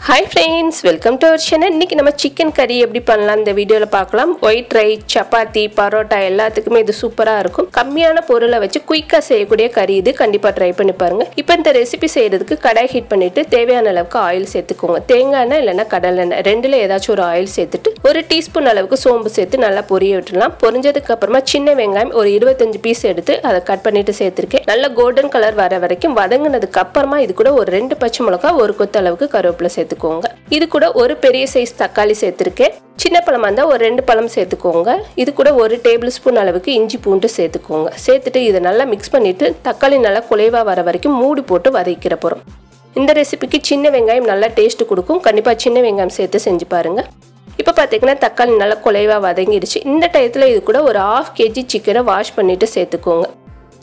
Hi friends, welcome to our channel. இன்னைக்கு நம்ம chicken curry எப்படி பண்ணலாம் இந்த வீடியோல பார்க்கலாம். White rice, chapatti, parotta எல்லாத்துக்குமே இது சூப்பரா இருக்கும். கம்மியான பொருளை வச்சு குயிக்கா செய்யக்கூடிய கறி இது. கண்டிப்பா ட்ரை பண்ணி பாருங்க. இப்போ இந்த ரெசிபி செய்யிறதுக்கு கடாய் ஹீட் பண்ணிட்டு தேவையான அளவுக்கு ஆயில் சேர்த்துக்கோங்க. தேங்காய் எண்ணெய் இல்லனா கடலை எண்ணெய் ரெண்டுல ஏதாச்சும் ஒரு ஆயில் சேர்த்துட்டு ஒரு டீஸ்பூன் அளவுக்கு சோம்பு சேர்த்து நல்லா பொரிய விட்டுறலாம். பொரிஞ்சதுக்கு அப்புறமா சின்ன வெங்காயம் ஒரு 25 பீஸ் எடுத்து அதை கட் பண்ணிட்டு சேர்த்திருக்கேன். நல்ல கோல்டன் கலர் வர வரைக்கும் வதங்கினதுக்கு அப்புறமா இது கூட ஒரு 2 பச்சை மிளகாய் ஒரு கொத்து அளவுக்கு கருவேப்பிலை சேர்த்துக்கோங்க. இது கூட ஒரு பெரிய சைஸ் தக்காளி சேர்த்திருக்கேன். சின்ன பழமா இருந்தா ஒரு 2 பழம் சேர்த்துக்கோங்க. இது கூட ஒரு டேபிள் ஸ்பூன் அளவுக்கு இஞ்சி பூண்டு சேர்த்துக்கோங்க. சேர்த்துட்டு இதை நல்லா மிக்ஸ் பண்ணிட்டு தக்காளி நல்லா குலைவா வர வரைக்கும் மூடி போட்டு வதக்கிற போறோம். இந்த ரெசிபிக்கு சின்ன வெங்காயம் நல்லா டேஸ்ட் கொடுக்கும். கண்டிப்பா சின்ன வெங்காயம் சேர்த்து செஞ்சு பாருங்க. இப்போ பாத்தீங்கன்னா தக்காளி நல்லா குலைவா வதங்கிடுச்சு. இந்த டயத்துல இது கூட ஒரு 1/2 kg சிக்கனை வாஷ் பண்ணிட்டு சேர்த்துக்கோங்க.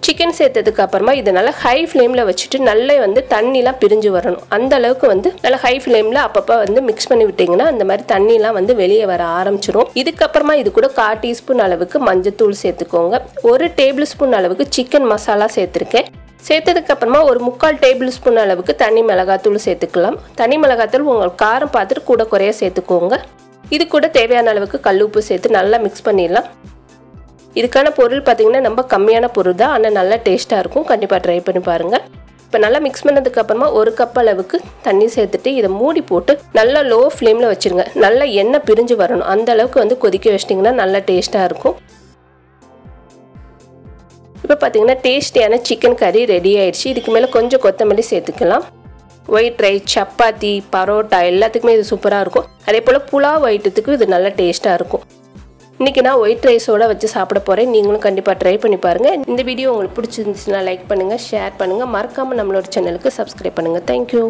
சிக்கன் சேர்த்ததுக்கு அப்புறமா இதை நல்லா ஹை ஃப்ளேம்ல வச்சுட்டு நல்லா தண்ணிலாம் பிரிஞ்சு வரணும். அந்த அளவுக்கு நல்லா ஹை ஃப்ளேம்ல அப்பப்போ மிக்ஸ் பண்ணி விட்டீங்கன்னா அந்த மாதிரி தண்ணிலாம் வெளியே வர ஆரம்பிச்சிடும். இதுக்கப்புறமா இது கூட 1/4 டீஸ்பூன் அளவுக்கு மஞ்சத்தூள் சேர்த்துக்கோங்க. ஒரு டேபிள் ஸ்பூன் அளவுக்கு சிக்கன் மசாலா சேர்த்திருக்கேன். சேர்த்ததுக்கு அப்புறமா ஒரு 3/4 டேபிள் ஸ்பூன் அளவுக்கு தனி மிளகாத்தூள் சேர்த்துக்கலாம். தனி மிளகாத்தூள் உங்களுக்கு காரம் பார்த்துட்டு கூட குறைய சேர்த்துக்கோங்க. இது கூட தேவையான அளவுக்கு கல்லுப்பு சேர்த்து நல்லா மிக்ஸ் பண்ணிடலாம். இதுக்கான பொருள் பார்த்தீங்கன்னா ரொம்ப கம்மியான பொருள் தான், ஆனால் நல்லா டேஸ்ட்டாக இருக்கும். கண்டிப்பாக ட்ரை பண்ணி பாருங்கள். இப்போ நல்லா மிக்ஸ் பண்ணதுக்கு அப்புறமா ஒரு கப் அளவுக்கு தண்ணி சேர்த்துட்டு இதை மூடி போட்டு நல்லா லோ ஃப்ளேமில் வச்சுருங்க. நல்லா எண்ணெய் பிரிஞ்சு வரணும். அந்த அளவுக்கு கொதிக்க வச்சிட்டிங்கன்னா நல்லா டேஸ்ட்டாக இருக்கும். இப்போ பார்த்தீங்கன்னா டேஸ்டியான சிக்கன் கறி ரெடி ஆயிடுச்சு. இதுக்கு மேலே கொஞ்சம் கொத்தமல்லி சேர்த்துக்கலாம். ஒயிட் ரைஸ், சப்பாத்தி, பரோட்டா எல்லாத்துக்குமே இது சூப்பராக இருக்கும். அதே போல் புலாவ் ஐட்டத்துக்கும் இது நல்லா டேஸ்ட்டாக இருக்கும். இன்றைக்கி நான் ஒயிட் ரைஸோடு வச்சு சாப்பிட போகிறேன். நீங்களும் கண்டிப்பாக ட்ரை பண்ணி பாருங்கள். இந்த வீடியோ உங்களுக்கு பிடிச்சிருந்துச்சுன்னா லைக் பண்ணுங்கள், ஷேர் பண்ணுங்கள். மறக்காமல் நம்மளோட சேனலுக்கு சப்ஸ்கிரைப் பண்ணுங்கள். தேங்க்யூ.